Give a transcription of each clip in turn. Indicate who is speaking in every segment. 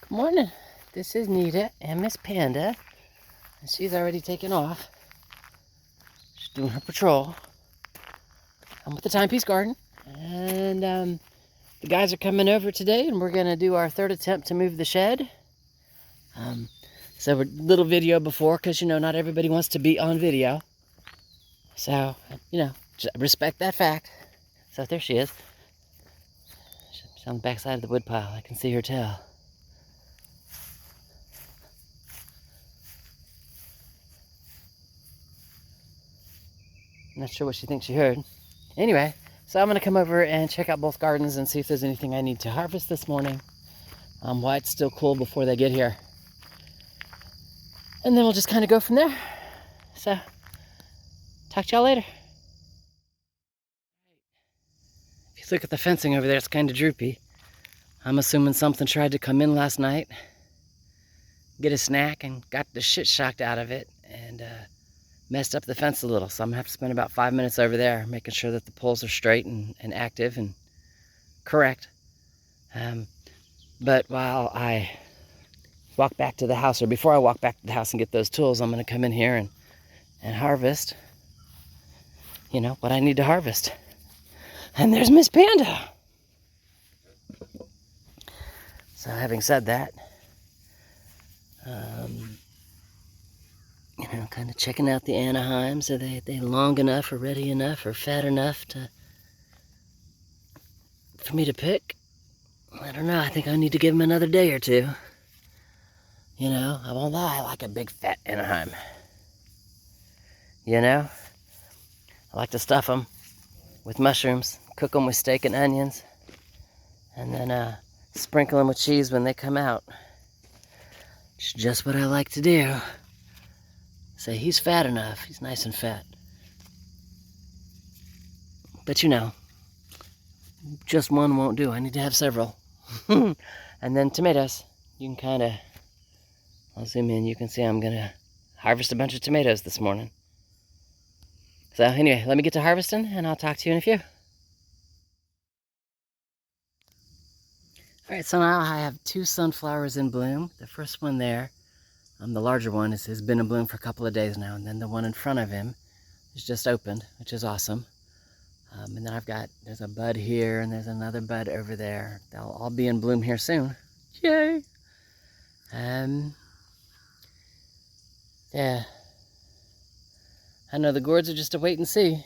Speaker 1: Good morning. This is Nita and Miss Panda. And she's already taken off. She's doing her patrol. I'm with the Timepiece Garden. And the guys are coming over today, and we're going to do our third attempt to move the shed. So a little video before, because, not everybody wants to be on video. So, just respect that fact. So there she is. She's on the back side of the woodpile. I can see her tail. I'm not sure what she thinks she heard. Anyway, so I'm going to come over and check out both gardens and see if there's anything I need to harvest this morning while it's still cool before they get here. And then we'll just kind of go from there. So, talk to y'all later. If you look at the fencing over there, it's kind of droopy. I'm assuming something tried to come in last night, get a snack, and got the shit shocked out of it, and messed up the fence a little. So I'm going to have to spend about 5 minutes over there making sure that the poles are straight and active and correct. But while I walk back to the house, or before I walk back to the house and get those tools, I'm going to come in here and harvest, what I need to harvest. And there's Miss Panda. So having said that, kind of checking out the Anaheims. Are they long enough or ready enough or fat enough for me to pick? I don't know. I think I need to give them another day or two. I won't lie. I like a big fat Anaheim. I like to stuff them with mushrooms, cook them with steak and onions, and then sprinkle them with cheese when they come out. It's just what I like to do. Say he's fat enough. He's nice and fat. But just one won't do. I need to have several. And then tomatoes. You can kind of, I'll zoom in. You can see I'm going to harvest a bunch of tomatoes this morning. So anyway, let me get to harvesting, and I'll talk to you in a few. All right, so now I have 2 sunflowers in bloom. The first one there, the larger one, has been in bloom for a couple of days now, and then the one in front of him is just opened, which is awesome. And then there's a bud here, and there's another bud over there. They'll all be in bloom here soon. Yay! Yeah. I know the gourds are just a wait and see.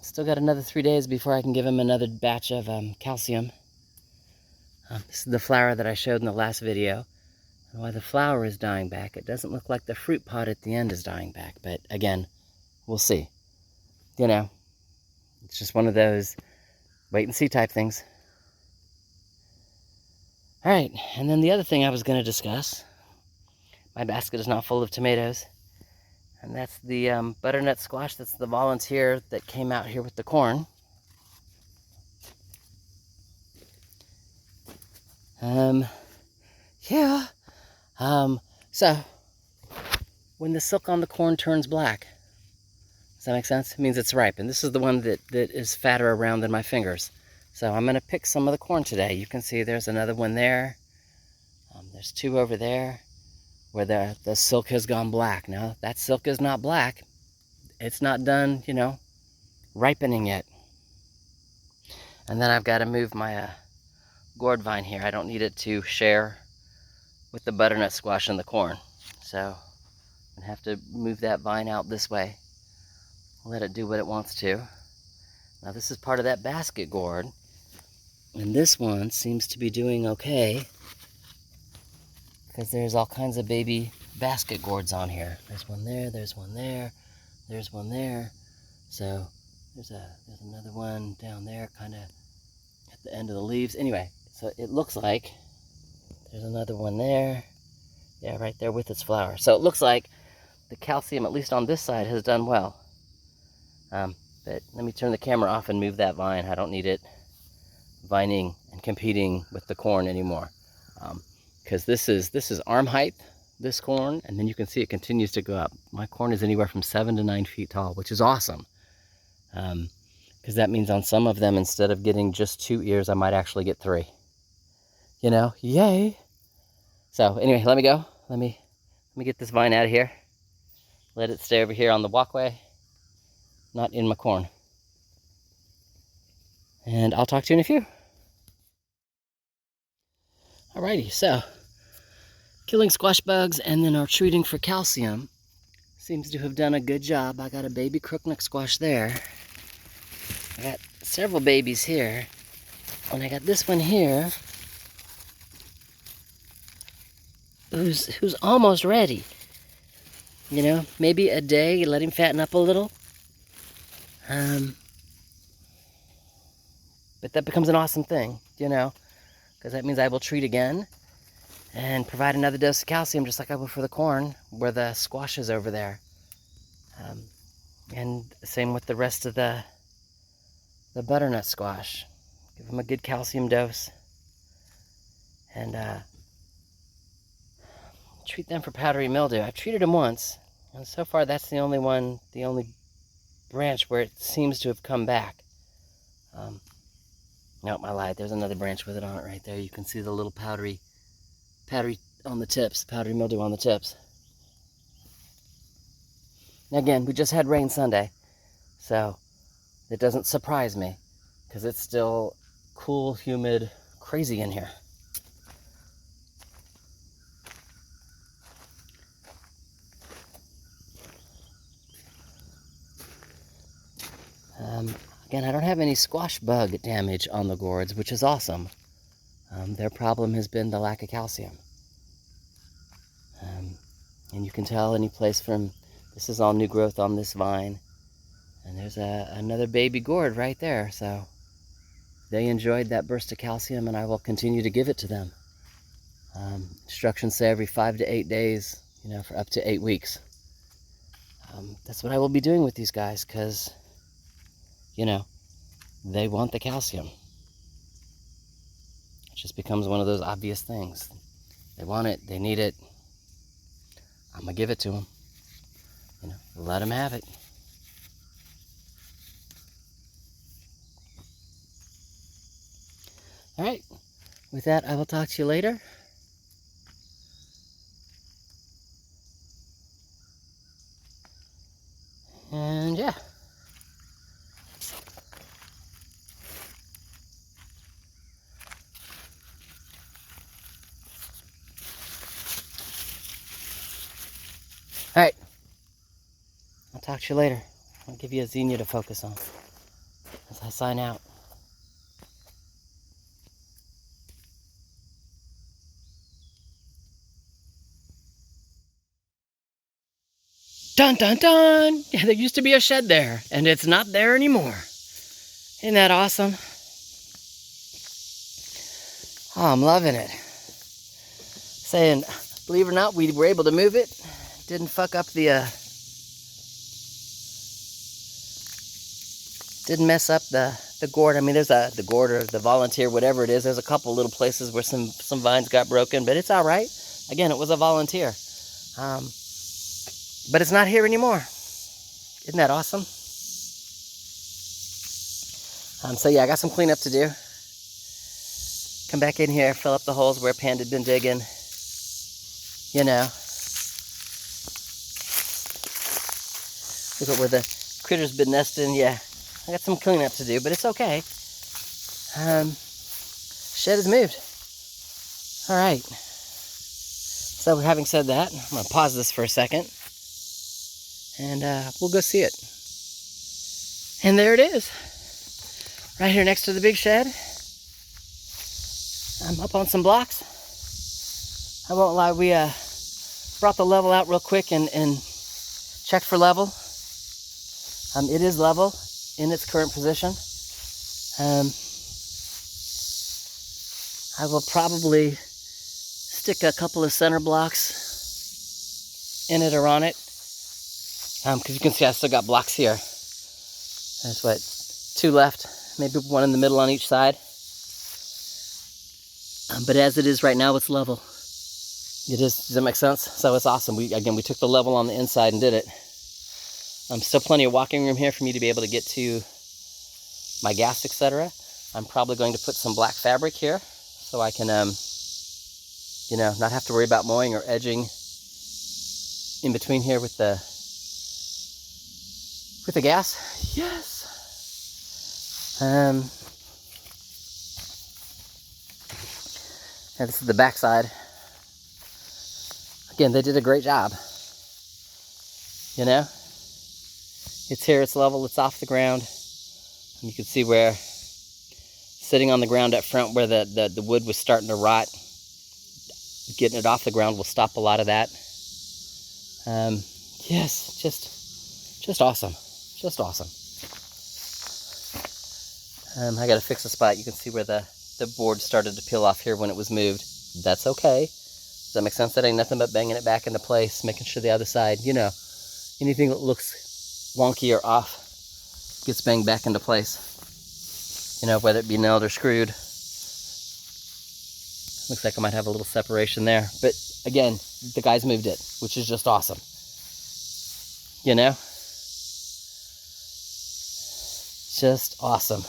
Speaker 1: Still got another 3 days before I can give him another batch of calcium. This is the flower that I showed in the last video. And while the flower is dying back, it doesn't look like the fruit pod at the end is dying back. But again, we'll see. It's just one of those wait and see type things. All right, and then the other thing I was going to discuss, my basket is not full of tomatoes, and that's the butternut squash. That's the volunteer that came out here with the corn. So when the silk on the corn turns black, does that make sense? It means it's ripe. And this is the one that is fatter around than my fingers. So I'm going to pick some of the corn today. You can see there's another one there. There's 2 over there where the silk has gone black. Now, that silk is not black. It's not done, ripening yet. And then I've got to move my gourd vine here. I don't need it to share with the butternut squash and the corn. So I'm going to have to move that vine out this way. Let it do what it wants to. Now this is part of that basket gourd, and this one seems to be doing okay because there's all kinds of baby basket gourds on here. There's one there, there's one there, there's one there. So there's another one down there, kind of at the end of the leaves. Anyway, so it looks like there's another one there. Yeah, right there with its flower. So it looks like the calcium, at least on this side, has done well. But let me turn the camera off and move that vine. I don't need it vining and competing with the corn anymore. Because this is arm height, this corn, and then you can see it continues to go up. My corn is anywhere from 7 to 9 feet tall, which is awesome. Because that means on some of them, instead of getting just 2 ears, I might actually get 3. You know, yay. So anyway, let me go. Let me get this vine out of here. Let it stay over here on the walkway, not in my corn. And I'll talk to you in a few. Alrighty, so killing squash bugs and then our treating for calcium seems to have done a good job. I got a baby crookneck squash there. I got several babies here. And I got this one here who's almost ready. You know, maybe a day, let him fatten up a little. But that becomes an awesome thing, you know, because that means I will treat again and provide another dose of calcium just like I will for the corn where the squash is over there. And same with the rest of the butternut squash. Give them a good calcium dose and treat them for powdery mildew. I've treated them once, and so far that's the only branch where it seems to have come back. Nope, I lied. There's another branch with it on it right there. You can see the little powdery on the tips, powdery mildew on the tips. Now again, we just had rain Sunday, so it doesn't surprise me because it's still cool, humid, crazy in here. Again, I don't have any squash bug damage on the gourds, which is awesome. Their problem has been the lack of calcium. And you can tell any place from, this is all new growth on this vine. And there's another baby gourd right there. So they enjoyed that burst of calcium and I will continue to give it to them. Instructions say every 5 to 8 days, you know, for up to 8 weeks. That's what I will be doing with these guys because, you know, they want the calcium. It just becomes one of those obvious things. They want it, they need it. I'm gonna give it to them. You know, let them have it. All right, with that, I will talk to you later. And yeah. All right, I'll talk to you later. I'll give you a zinnia to focus on as I sign out. Dun dun dun! Yeah, there used to be a shed there, and it's not there anymore. Isn't that awesome? Oh, I'm loving it. Saying, believe it or not, we were able to move it. Didn't fuck up didn't mess up the gourd. I mean, there's the gourd or the volunteer, whatever it is. There's a couple little places where some vines got broken, but it's all right. Again, it was a volunteer. But it's not here anymore. Isn't that awesome? So yeah, I got some cleanup to do. Come back in here, fill up the holes where Panda had been digging. You know. Look at where the critters been nesting. Yeah, I got some cleanup to do, but it's okay. Shed is moved. All right. So having said that, I'm gonna pause this for a second. And we'll go see it. And there it is. Right here next to the big shed. I'm up on some blocks. I won't lie, we brought the level out real quick and checked for level. It is level in its current position. I will probably stick a couple of center blocks in it or on it. Because you can see I still got blocks here. There's what, 2 left, maybe 1 in the middle on each side. But as it is right now, it's level. It is, does that make sense? So it's awesome. We took the level on the inside and did it. Still plenty of walking room here for me to be able to get to my gas, etc. I'm probably going to put some black fabric here so I can You know, not have to worry about mowing or edging in between here with the gas. Yes. And this is the back side. Again, they did a great job. You know, it's here, it's level, it's off the ground. And you can see where, sitting on the ground up front where the wood was starting to rot, getting it off the ground will stop a lot of that. Yes, just awesome. Just awesome. I gotta fix a spot. You can see where the board started to peel off here when it was moved. That's okay. Does that make sense? That ain't nothing but banging it back into place, making sure the other side, you know, anything that looks wonky or off gets banged back into place. You know, whether it be nailed or screwed. Looks like I might have a little separation there. But again, the guys moved it, which is just awesome. You know? Just awesome.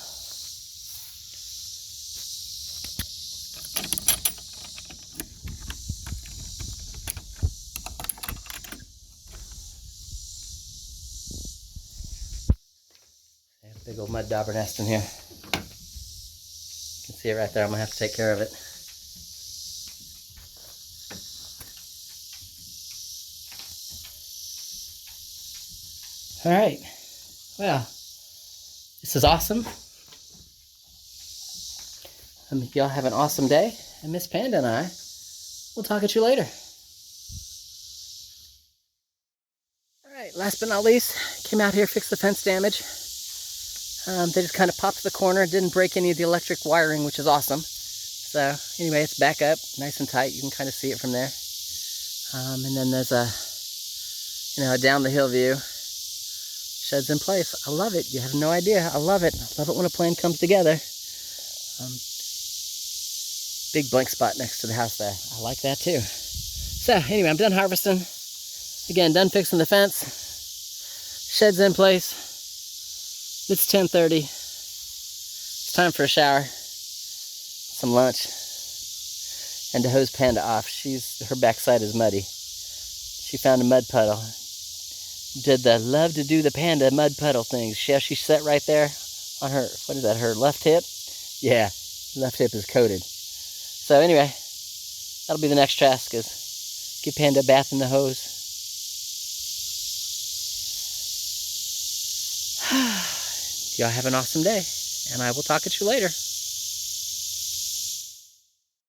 Speaker 1: Big old mud dauber nest in here. You can see it right there. I'm gonna have to take care of it. All right. Well, this is awesome. Y'all have an awesome day. And Miss Panda and I will talk at you later. All right. Last but not least, came out here, fixed the fence damage. They just kind of popped the corner, didn't break any of the electric wiring, which is awesome. So anyway, it's back up, nice and tight. You can kind of see it from there. And then there's a, you know, a down the hill view. Sheds in place. I love it. You have no idea. I love it. I love it when a plan comes together. Big blank spot next to the house there. I like that too. So anyway, I'm done harvesting. Again, done fixing the fence. Sheds in place. It's 10:30. It's time for a shower, some lunch, and to hose Panda off. Her backside is muddy. She found a mud puddle. Did the love to do the Panda mud puddle things. She sat right there on her, what is that, her left hip? Yeah, left hip is coated. So anyway, that'll be the next task, is give Panda a bath in the hose. Y'all have an awesome day, and I will talk at you later.